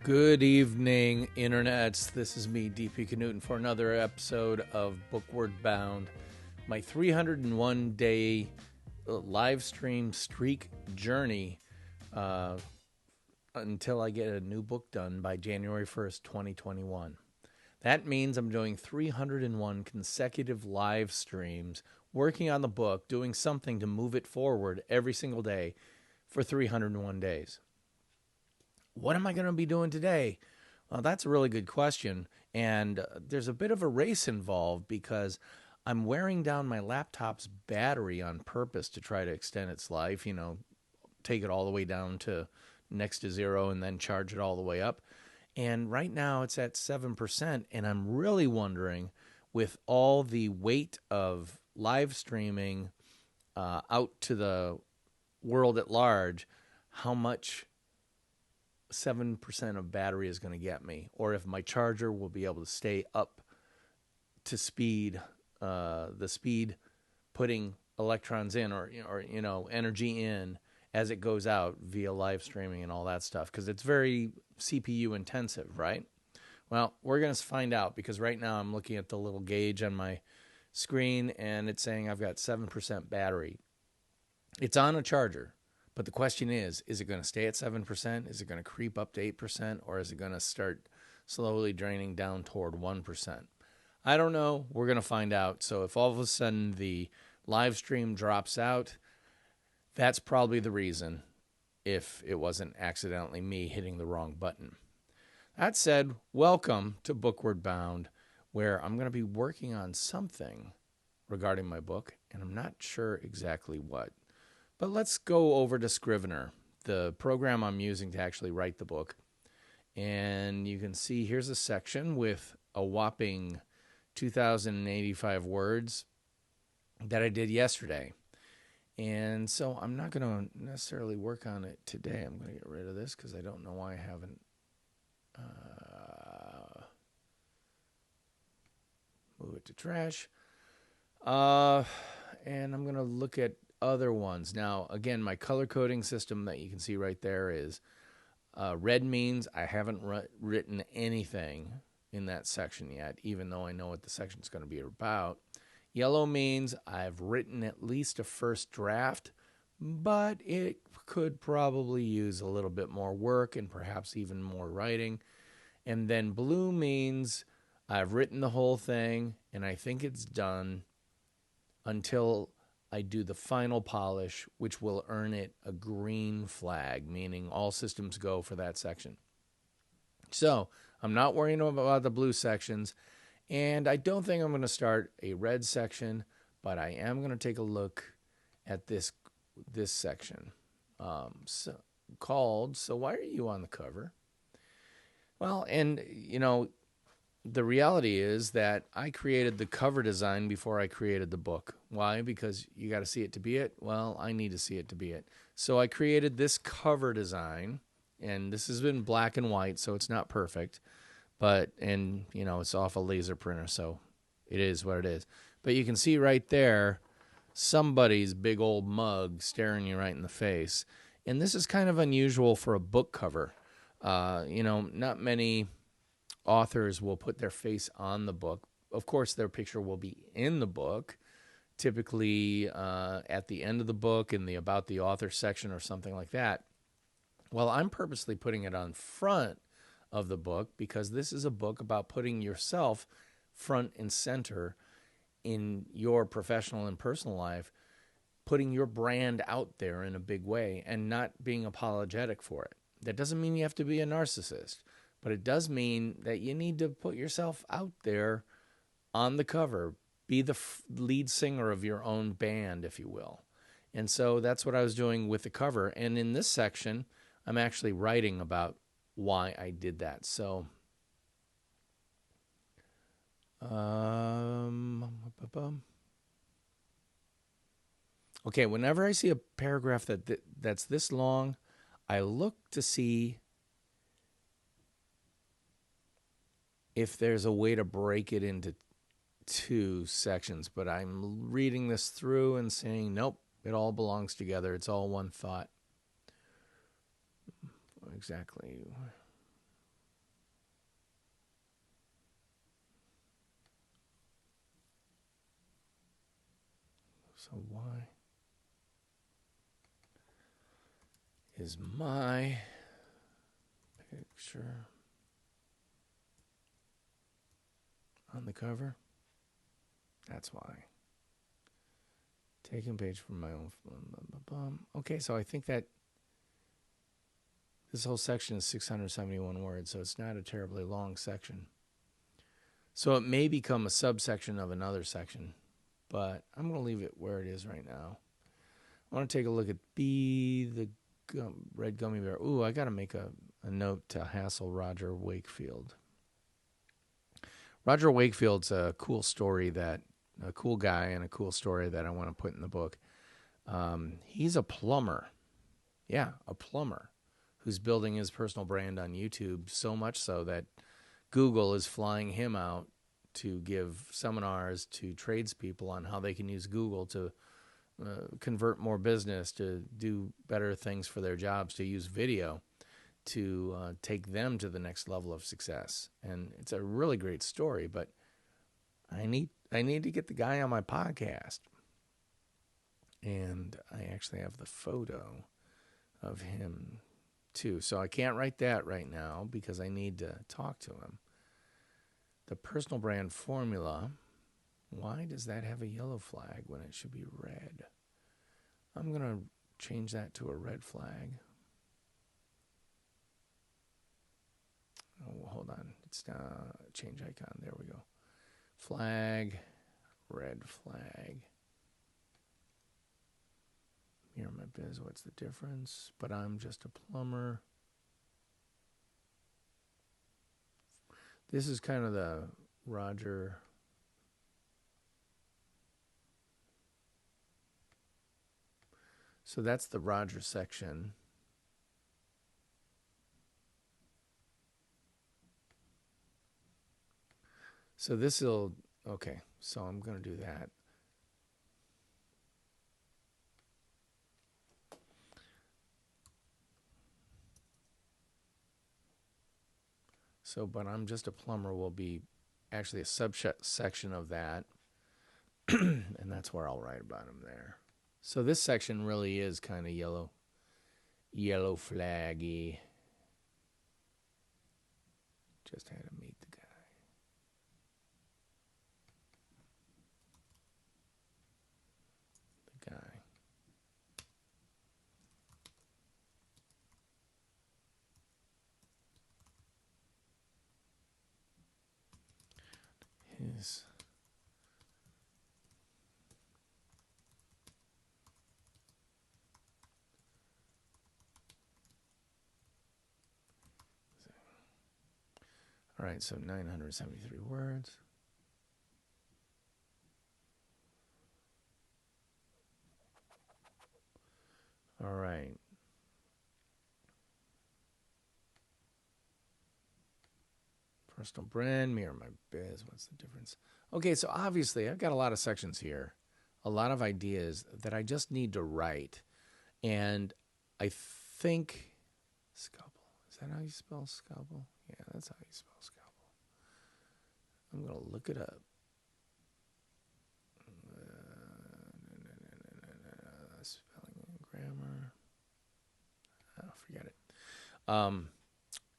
Good evening, internets. This is me, DP Knudten, for another episode of BOOKWARD BOUND, my 301-day live stream streak journey until I get a new book done by January 1st, 2021. That means I'm doing 301 consecutive live streams, working on the book, doing something to move it forward every single day for 301 days. What am I going to be doing today? Well, that's a really good question. And there's a bit of a race involved because I'm wearing down my laptop's battery on purpose to try to extend its life, take it all the way down to next to zero and then charge it all the way up. And right now it's at 7%. And I'm really wondering, with all the weight of live streaming out to the world at large, how much 7% of battery is going to get me, or if my charger will be able to stay up to speed, the speed putting electrons in or energy in as it goes out via live streaming and all that stuff, because it's very CPU intensive, right? Well, we're going to find out, because right now I'm looking at the little gauge on my screen and it's saying I've got 7% battery. It's on a charger. But the question is it going to stay at 7%? Is it going to creep up to 8%? Or is it going to start slowly draining down toward 1%? I don't know. We're going to find out. So if all of a sudden the live stream drops out, that's probably the reason, if it wasn't accidentally me hitting the wrong button. That said, welcome to BOOKWARD BOUND, where I'm going to be working on something regarding my book, and I'm not sure exactly what. But let's go over to Scrivener, the program I'm using to actually write the book. And you can see here's a section with a whopping 2,085 words that I did yesterday. And so I'm not going to necessarily work on it today. I'm going to get rid of this because I don't know why I haven't move it to trash. And I'm going to look at other ones. Now, again, my color coding system that you can see right there is red means I haven't written anything in that section yet, even though I know what the section is going to be about. Yellow means I've written at least a first draft, but it could probably use a little bit more work and perhaps even more writing. And then blue means I've written the whole thing and I think it's done until I do the final polish, which will earn it a green flag, meaning all systems go for that section. So I'm not worrying about the blue sections, and I don't think I'm going to start a red section, but I am going to take a look at this section called "So Why Are You on the Cover?" Well, and the reality is that I created the cover design before I created the book. Why? Because you got to see it to be it. Well, I need to see it to be it. So I created this cover design, and this has been black and white, so it's not perfect. But, it's off a laser printer, so it is what it is. But you can see right there somebody's big old mug staring you right in the face. And this is kind of unusual for a book cover. Not many authors will put their face on the book. Of course, their picture will be in the book, typically at the end of the book in the About the Author section or something like that. Well, I'm purposely putting it on front of the book because this is a book about putting yourself front and center in your professional and personal life, putting your brand out there in a big way and not being apologetic for it. That doesn't mean you have to be a narcissist. But it does mean that you need to put yourself out there on the cover. Be the lead singer of your own band, if you will. And so that's what I was doing with the cover. And in this section, I'm actually writing about why I did that. So, okay, whenever I see a paragraph that's this long, I look to see if there's a way to break it into two sections, but I'm reading this through and saying, nope, it all belongs together. It's all one thought. Exactly. So why is my picture on the cover? That's why. Taking page from my own. Okay, so I think that this whole section is 671 words, so it's not a terribly long section. So it may become a subsection of another section, but I'm going to leave it where it is right now. I want to take a look at B, the red gummy bear. Ooh, I got to make a note to hassle Roger Wakefield. Roger Wakefield's a cool story that, a cool guy and a cool story that I want to put in the book. He's a plumber. Yeah, a plumber who's building his personal brand on YouTube, so much so that Google is flying him out to give seminars to tradespeople on how they can use Google to convert more business, to do better things for their jobs, to use video to take them to the next level of success. And it's a really great story, but I need to get the guy on my podcast. And I actually have the photo of him too. So I can't write that right now because I need to talk to him. The personal brand formula. Why does that have a yellow flag when it should be red? I'm going to change that to a red flag. Oh, hold on. It's change icon. There we go. Flag, red flag. Mirror my biz. What's the difference? But I'm just a plumber. This is kind of the Roger. So that's the Roger section. So this will, okay, so I'm going to do that. So, but I'm just a plumber will be actually a subsection of that. And that's where I'll write about him there. So this section really is kind of yellow flaggy. Just had to meet the guy. His all right, so 973 words. All right. Personal brand, mirror my biz. What's the difference? Okay, so obviously I've got a lot of sections here, a lot of ideas that I just need to write. And I think scalpel. Is that how you spell scalpel? Yeah, that's how you spell scalpel. I'm going to look it up. Spelling and grammar. Oh, forget it.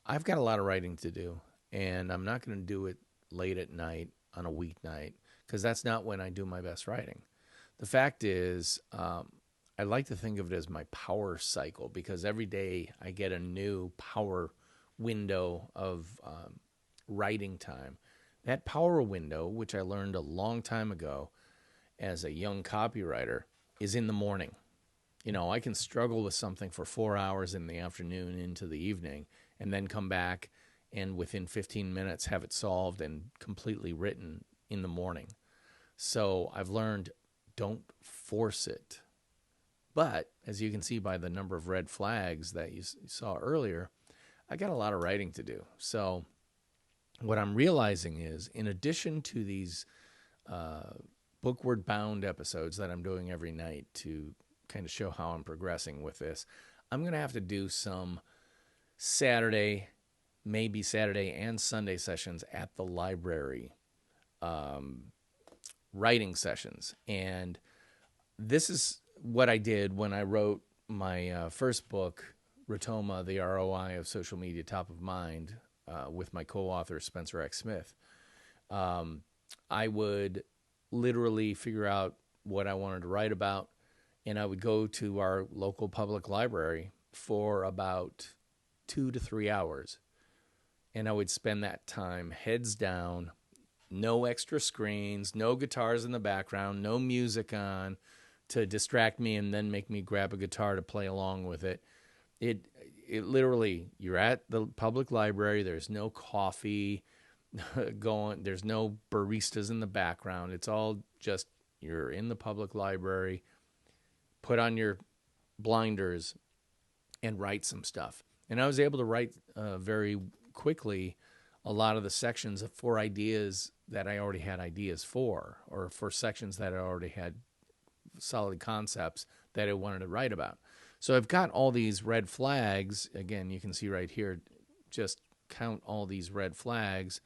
I've got a lot of writing to do. And I'm not going to do it late at night on a weeknight because that's not when I do my best writing. The fact is, I like to think of it as my power cycle because every day I get a new power window of writing time. That power window, which I learned a long time ago as a young copywriter, is in the morning. You know, I can struggle with something for 4 hours in the afternoon into the evening and then come back and within 15 minutes have it solved and completely written in the morning. So I've learned, don't force it. But as you can see by the number of red flags that you saw earlier, I got a lot of writing to do. So what I'm realizing is, in addition to these BOOKWARD BOUND episodes that I'm doing every night to kind of show how I'm progressing with this, I'm going to have to do some Saturday and Sunday sessions at the library, writing sessions. And this is what I did when I wrote my first book, Rotoma, The ROI of Social Media Top of Mind, with my co-author, Spencer X. Smith. I would literally figure out what I wanted to write about, and I would go to our local public library for about 2 to 3 hours. And I would spend that time heads down, no extra screens, no guitars in the background, no music on to distract me and then make me grab a guitar to play along with it. It literally, you're at the public library, there's no coffee going, there's no baristas in the background. It's all just, you're in the public library, put on your blinders and write some stuff. And I was able to write very quickly a lot of the sections for ideas that I already had ideas for, or for sections that I already had solid concepts that I wanted to write about. So I've got all these red flags. Again, you can see right here, just count all these red flags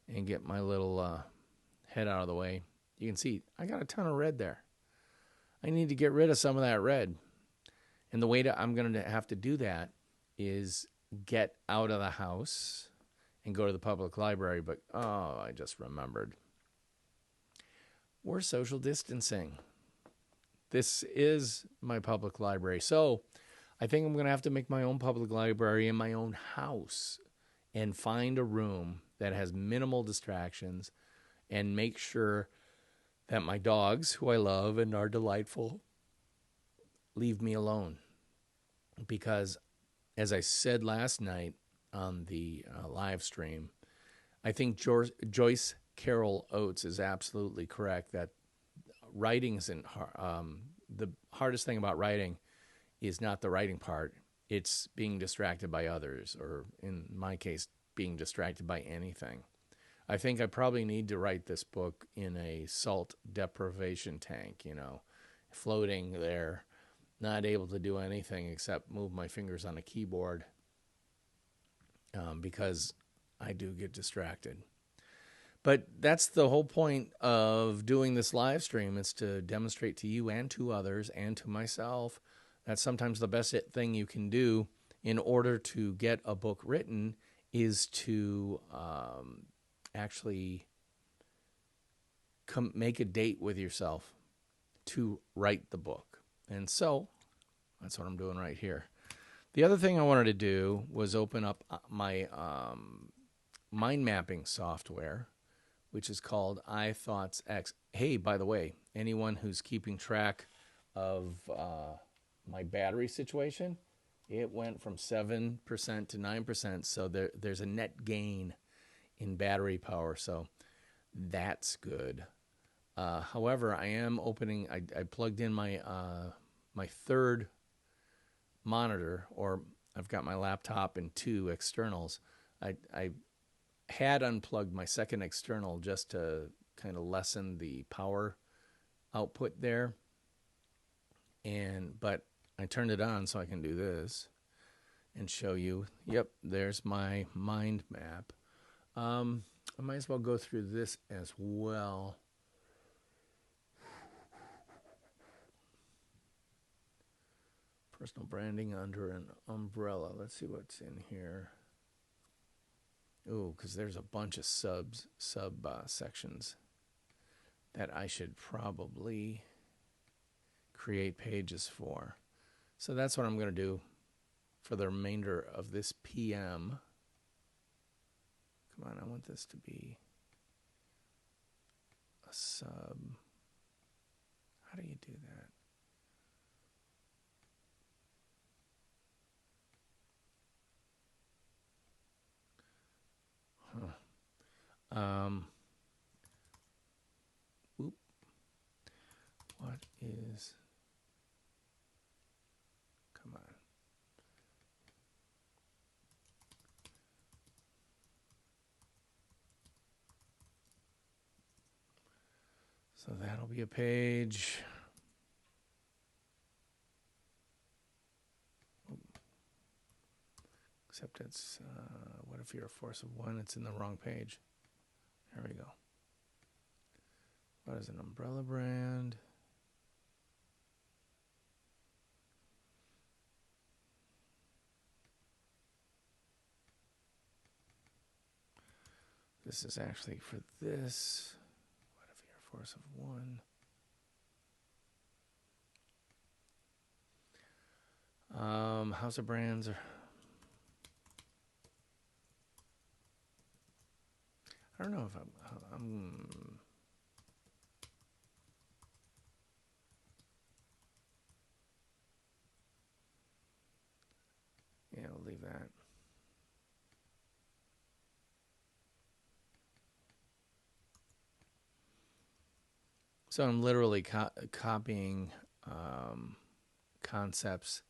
and get my little head out of the way. You can see I got a ton of red there. I need to get rid of some of that red. And the way that I'm going to have to do that is get out of the house and go to the public library. But, oh, I just remembered. We're social distancing. This is my public library. So I think I'm going to have to make my own public library in my own house and find a room that has minimal distractions and make sure that my dogs, who I love and are delightful, leave me alone. Because as I said last night on the live stream, I think Joyce Carol Oates is absolutely correct that writing isn't the hardest thing about writing is not the writing part. It's being distracted by others, or in my case, being distracted by anything. I think I probably need to write this book in a salt deprivation tank, floating there, not able to do anything except move my fingers on a keyboard, because I do get distracted. But that's the whole point of doing this live stream, is to demonstrate to you and to others and to myself that sometimes the best thing you can do in order to get a book written is to actually make a date with yourself to write the book. And so that's what I'm doing right here. The other thing I wanted to do was open up my mind mapping software, which is called iThoughts X. Hey, by the way, anyone who's keeping track of my battery situation, it went from 7% to 9%, so there's a net gain in battery power, so that's good. However, I am opening, I plugged in my my third monitor, or I've got my laptop and 2 externals. I had unplugged my second external just to kind of lessen the power output there. But I turned it on so I can do this and show you. Yep, there's my mind map. I might as well go through this as well. Personal branding under an umbrella. Let's see what's in here. Ooh, because there's a bunch of sub sections that I should probably create pages for. So that's what I'm going to do for the remainder of this PM. Come on, I want this to be a sub. How do you do that? What is, come on. So that'll be a page. Except it's, what if you're a force of 1? It's in the wrong page. There we go. What is an umbrella brand? this is actually for this. What if your force of 1? House of Brands. I don't know if I'm yeah, we'll leave that. So I'm literally copying concepts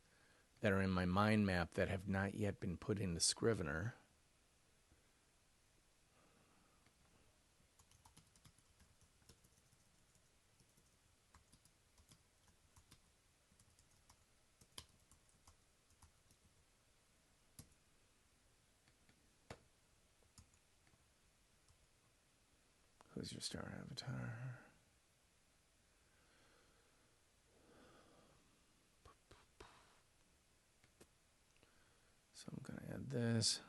that are in my mind map that have not yet been put into Scrivener. Who's your star avatar? So I'm going to add this.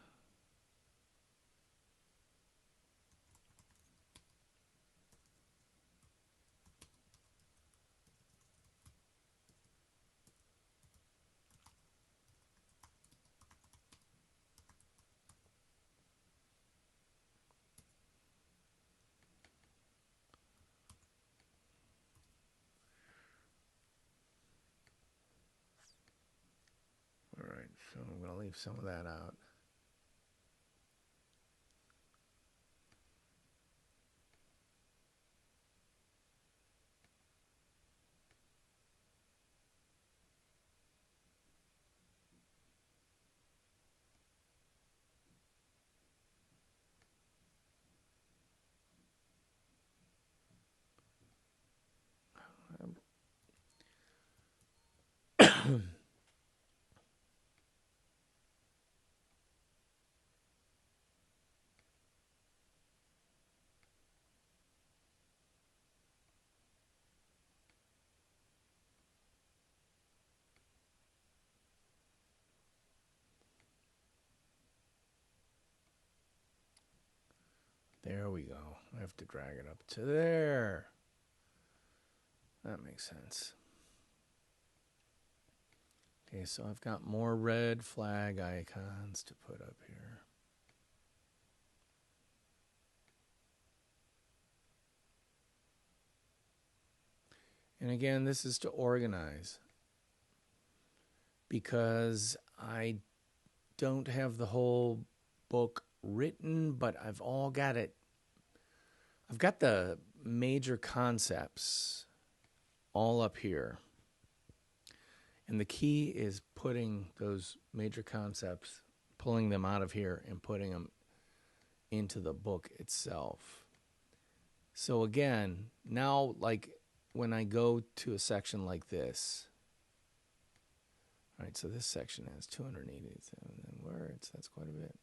All right, so I'm going to leave some of that out. There we go. I have to drag it up to there. That makes sense. Okay, so I've got more red flag icons to put up here. And again, this is to organize because I don't have the whole book written, but I've all got it. I've got the major concepts all up here. And the key is putting those major concepts, pulling them out of here and putting them into the book itself. So again, now like when I go to a section like this, all right, so this section has 287 words. That's quite a bit.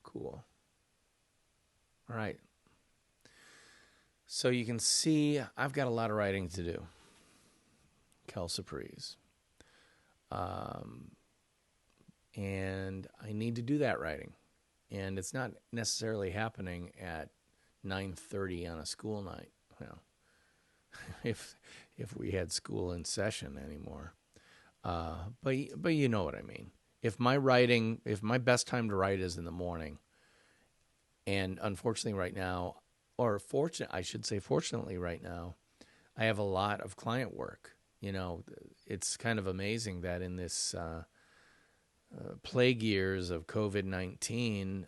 Cool. All right. So you can see I've got a lot of writing to do. Kel Surprise. And I need to do that writing. And it's not necessarily happening at 9:30 on a school night. Well, if we had school in session anymore. But you know what I mean. If my best time to write is in the morning, and unfortunately right now, or fortunately right now, I have a lot of client work. You know, it's kind of amazing that in this plague years of COVID-19,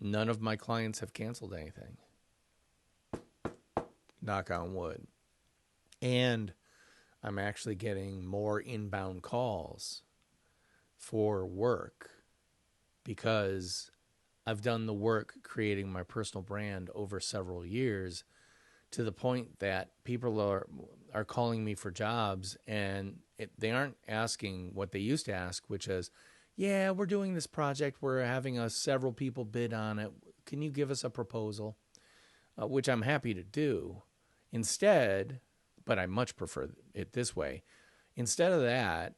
none of my clients have canceled anything. Knock on wood. And I'm actually getting more inbound calls for work because I've done the work creating my personal brand over several years to the point that people are calling me for jobs, and they aren't asking what they used to ask, which is, yeah, we're doing this project. We're having several people bid on it. Can you give us a proposal? Which I'm happy to do. Instead, but I much prefer it this way. Instead of that,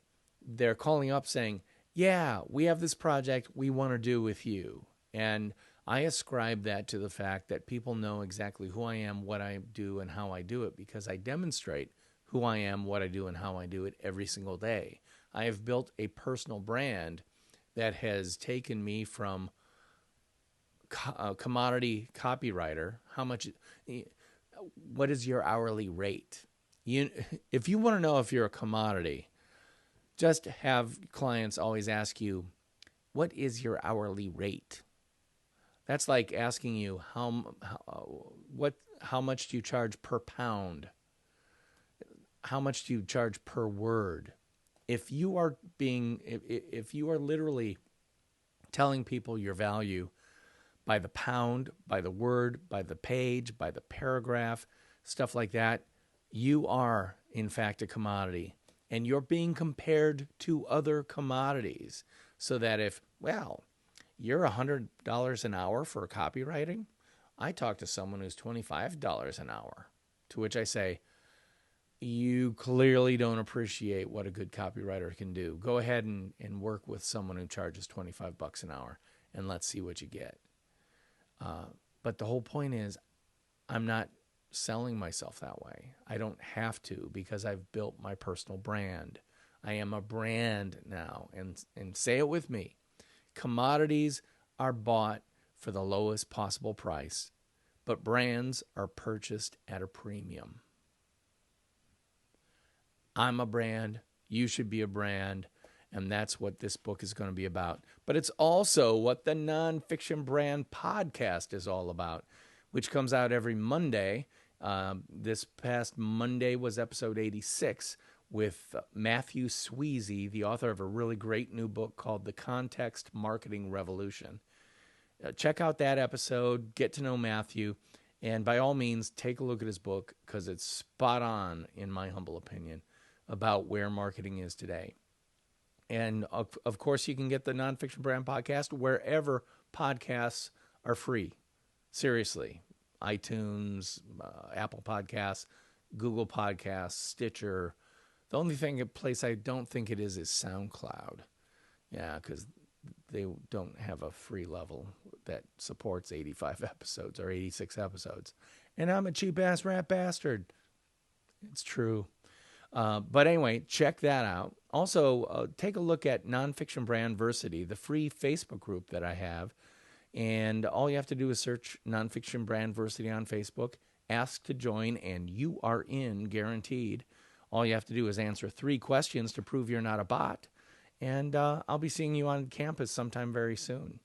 they're calling up saying, yeah, we have this project we want to do with you. And I ascribe that to the fact that people know exactly who I am, what I do, and how I do it, because I demonstrate who I am, what I do, and how I do it every single day. I have built a personal brand that has taken me from a commodity copywriter. What is your hourly rate? If you want to know if you're a commodity, just have clients always ask you, what is your hourly rate? That's like asking you how much do you charge per pound? How much do you charge per word? If you are literally telling people your value by the pound, by the word, by the page, by the paragraph, stuff like that, you are in fact a commodity, and you're being compared to other commodities. So that if, well, you're $100 an hour for copywriting, I talk to someone who's $25 an hour, to which I say, you clearly don't appreciate what a good copywriter can do. Go ahead and work with someone who charges $25 an hour, and let's see what you get. But the whole point is, I'm not selling myself that way. I don't have to, because I've built my personal brand. I am a brand now, and say it with me. Commodities are bought for the lowest possible price, but brands are purchased at a premium. I'm a brand, you should be a brand, and that's what this book is going to be about. But it's also what the Nonfiction Brand podcast is all about, which comes out every Monday. This past Monday was episode 86 with Matthew Sweezy, the author of a really great new book called The Context Marketing Revolution. Check out that episode, get to know Matthew, and by all means, take a look at his book, because it's spot on, in my humble opinion, about where marketing is today. And of course, you can get the Nonfiction Brand podcast wherever podcasts are free. Seriously. iTunes, Apple Podcasts, Google Podcasts, Stitcher. The only place I don't think it is SoundCloud. Yeah, because they don't have a free level that supports 85 episodes or 86 episodes. And I'm a cheap-ass rat bastard. It's true. But anyway, check that out. Also, take a look at Nonfiction Brandversity, the free Facebook group that I have. And all you have to do is search Nonfiction Brandversity on Facebook, ask to join, and you are in, guaranteed. All you have to do is answer 3 questions to prove you're not a bot. And I'll be seeing you on campus sometime very soon.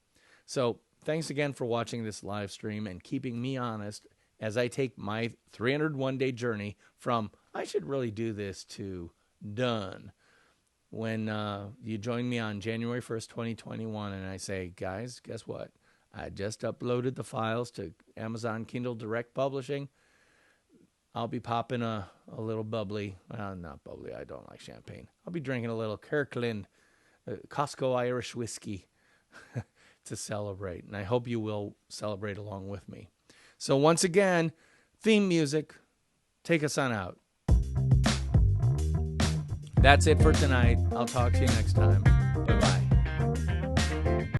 So thanks again for watching this live stream and keeping me honest as I take my 301-day journey from I should really do this to done. When you join me on January 1st, 2021, and I say, guys, guess what? I just uploaded the files to Amazon Kindle Direct Publishing. I'll be popping a little bubbly. Well, not bubbly. I don't like champagne. I'll be drinking a little Kirkland Costco Irish whiskey to celebrate. And I hope you will celebrate along with me. So once again, theme music. Take us on out. That's it for tonight. I'll talk to you next time.